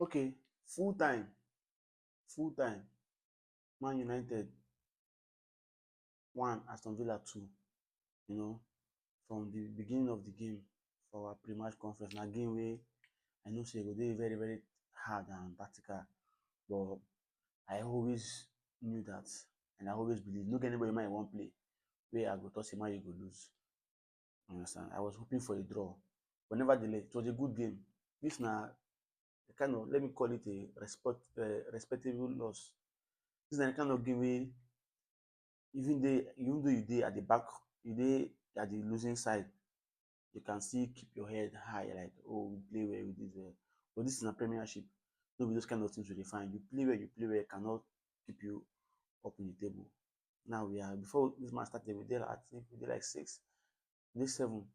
Okay, full time. Man United 1, Aston Villa 2. You know, from the beginning of the game for our pre-match conference, na game wey I know say e go dey very very hard and tactical, but I always knew that, and I always believe no get anybody man wan play wey I go talk say man you go lose. You understand? I was hoping for a draw, but nevertheless it was a good game. This na a kind of, let me call it a respectable loss. This na the kind of game wey even though you dey at the back, you dey at the losing side, you can still keep your head high like, oh, we play well, we did well. But this is a premiership. No be those kind of things we dey find. You play well cannot keep you up in the table. Now we are, before this match started, we did, I think we did like 6, day 7,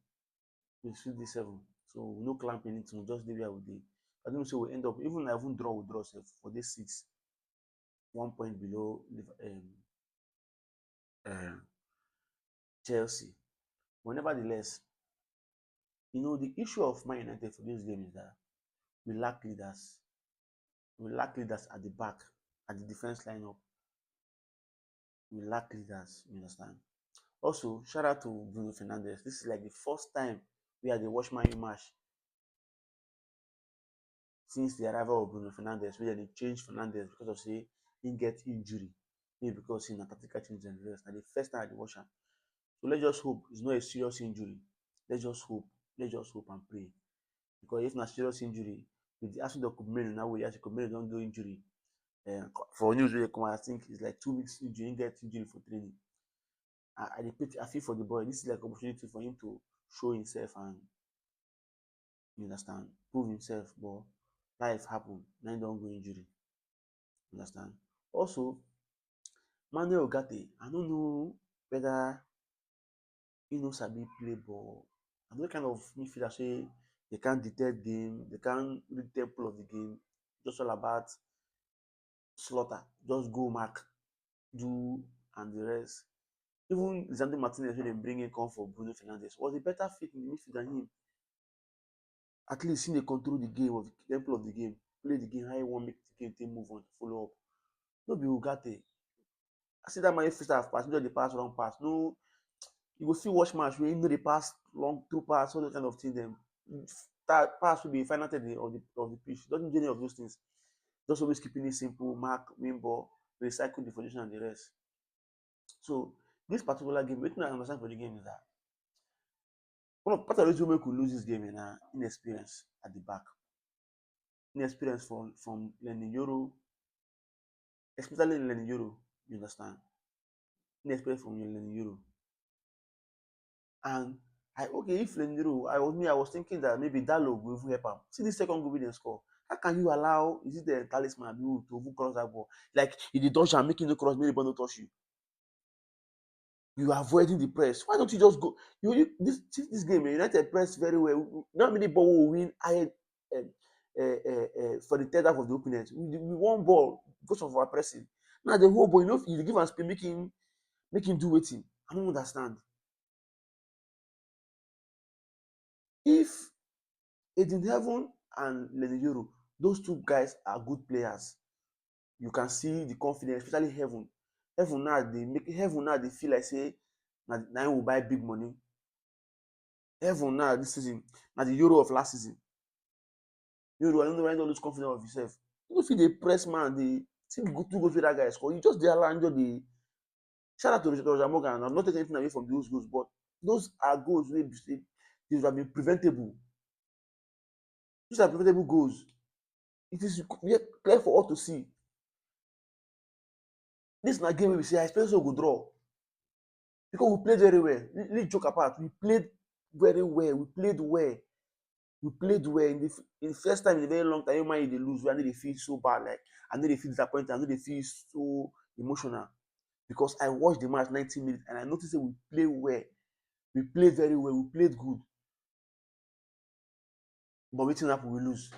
we still day 7. So no clamp anything, just dey where we dey. I don't know say we end up, even draw, we draw sef for day 6, 1 point below um Chelsea. But nevertheless, the issue of Man United for this game is that we lack leaders. We lack leaders at the back, at the defense lineup. We lack leaders, you understand? Also, shout out to Bruno Fernandes. This is like the first time we had a watch Man U match since the arrival of Bruno Fernandes, where they changed Fernandes because of say he get injury, maybe because he na tactical change and the rest. And the first time I dey watch am. So let's just hope it's not a serious injury. Let's just hope. Let's just hope and pray. Because if na serious injury, with the absence of Kumeno now, we actually Kumeno don do injury. For news wey dey come, I think it's like 2 weeks injury, he get injury for training. I feel for the boy. This is like opportunity for him to show himself and, you understand, prove himself. But life happen, na him don go injury. You understand? Also, Manuel Ugarte, I don't know whether he no sabi play ball. I know kind of midfielder say they can't detect game, they can't read tempo of the game. Just all about slaughter, just go mark, do, and the rest. Even Lisandro Martinez, when they bring in come for Bruno Fernandes, was a better fit in the midfield than him. At least he dey control the game, of the tempo of the game, play the game how he want make the game take move on, follow up. No be Ugarte. I see that man first half pass, just dey pass wrong pass. No, you go still watch match where him no dey pass long through pass, all those kind of things. Them pass will be final third of the pitch. Doesn't do any of those things. Just always keeping it simple, mark, win ball, recycle the position and the rest. So this particular game, wetin I understand for the game is that part of the reason wey we could lose this game na inexperience at the back. Inexperience from Lenny Yoro, especially Lenny Yoro, you understand? Inexperience from Lenny Yoro. And if Lenny Yoro, I was thinking that maybe Dalo will even help am. See this second goal wey dem score. How can you allow, is it the talisman to even cross that ball? Like if you dodge am, making no cross, make the ball no touch you. You are avoiding the press. Why don't you just go? This game, United press very well. Not many ball will win ahead for the third half of the opponent. We won ball because of our pressing. Now the whole ball, you give am speed, make him do wetin. I don't understand. If Eden Heaven and Lenny Yoro, those two guys are good players. You can see the confidence, especially Heaven. Heaven now they feel like say na him will buy big money. Heaven now this season, na the Euro of last season. Euro, I don't know why don't lose confidence of yourself. You no fit dey press man, dey see the two goals wey that guy score. You just dey allow just dey. Shout out to Roger Morgan. I'm not taking anything away from those goals, but those are goals wey be say they would have been preventable. These are preventable goals. It is clear for all to see. This na game wey we say I expect us to go draw because we played very well. Let's joke apart. We played very well. We played well. We played well in the first time in a very long time. Man, they lose. I know they feel so bad. Like I know they feel disappointed. I know they feel so emotional because I watched the match 90 minutes and I noticed that we played well. We played very well. We played good. But wetin happen? We lose.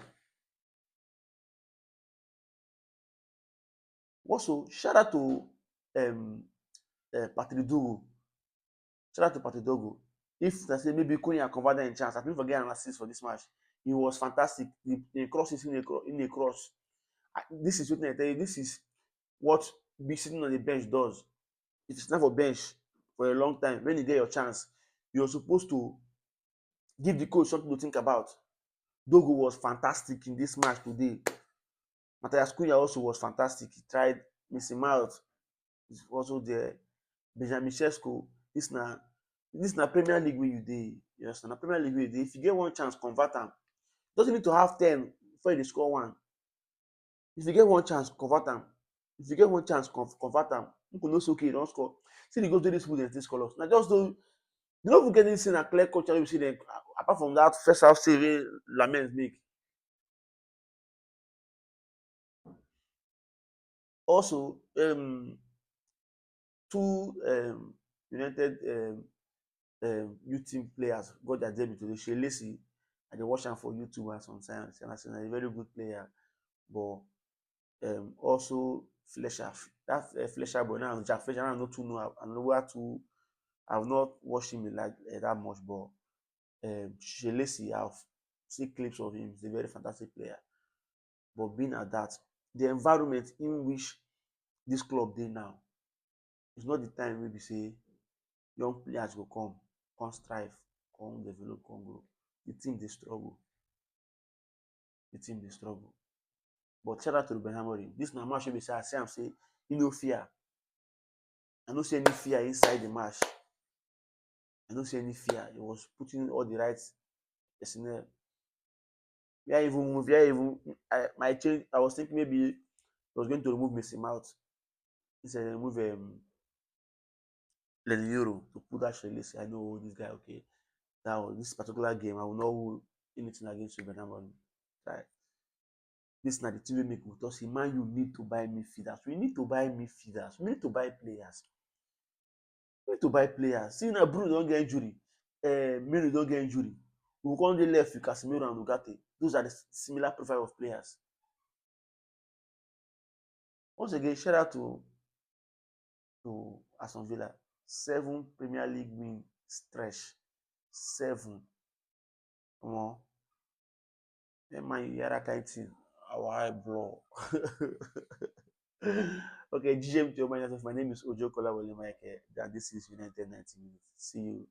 Also, shout out to Patrick Dogo. Shout out to Patrick Dogo. If I say maybe Konya converted in chance, I think forget an assist for this match. He was fantastic. The cross is in a cross. This is what I tell you. This is what be sitting on the bench does. If it's not for bench for a long time, when you get your chance, you're supposed to give the coach something to think about. Dogo was fantastic in this match today. Matthias Cunha also was fantastic. He tried missing out. He's also there. Benjamin Sesko. This na Premier League wey you dey. You understand? Na Premier League wey you dey. If you get one chance, convert am. Doesn't need to have 10 before you dey score one. If you get one chance, convert am. If you get one chance, convert am. People know say okay, you don score. See the goals wey dis people dey take score us. Na just those you no even get anything na clear cut wey you see dem apart from that first half save wey Lamens make. Also, two United youth team players got their debut today. Shea Lacy, I dey watch am for YouTube and sometimes and I say na a very good player, but also Fletcher, that Fletcher boy now, Jack Fletcher, I no too know, I know where to. I've not watched him like that much, but Shea Lacy, I've seen clips of him. He's a very fantastic player. But being at that, the environment in which this club dey now is not the time wey be say young players go come strive, come develop, come grow. The team dey struggle. The team dey struggle. But shout out to Ruben Amorim. This na match wey be say I see am say e no fear. I no see any fear inside the match. I no see any fear. He was putting all the right personnel. Where even move, where even my change. I was thinking maybe he was going to remove Messi out instead of remove Lenny Euro to put that Shea Lacy. I know this guy okay. That was this particular game. I will not hold anything against Ruben Amorim. Right. This na the thing wey make me talk say man, you need to buy midfielders. We need to buy midfielders. We need to buy players. We need to buy players. See now, Bruno don get injury. Mino don get injury. We go come dey left with Casemiro and Ugarte. Those are the similar profile of players. Once again, shout out to Aston Villa. 7 Premier League win stretch. 7. Omo, man, you hear that kind thing? Our eye blow. Okay, GM to your mind. My name is Ojo Kolawole Mike, and this is United 90 Minutes. See you.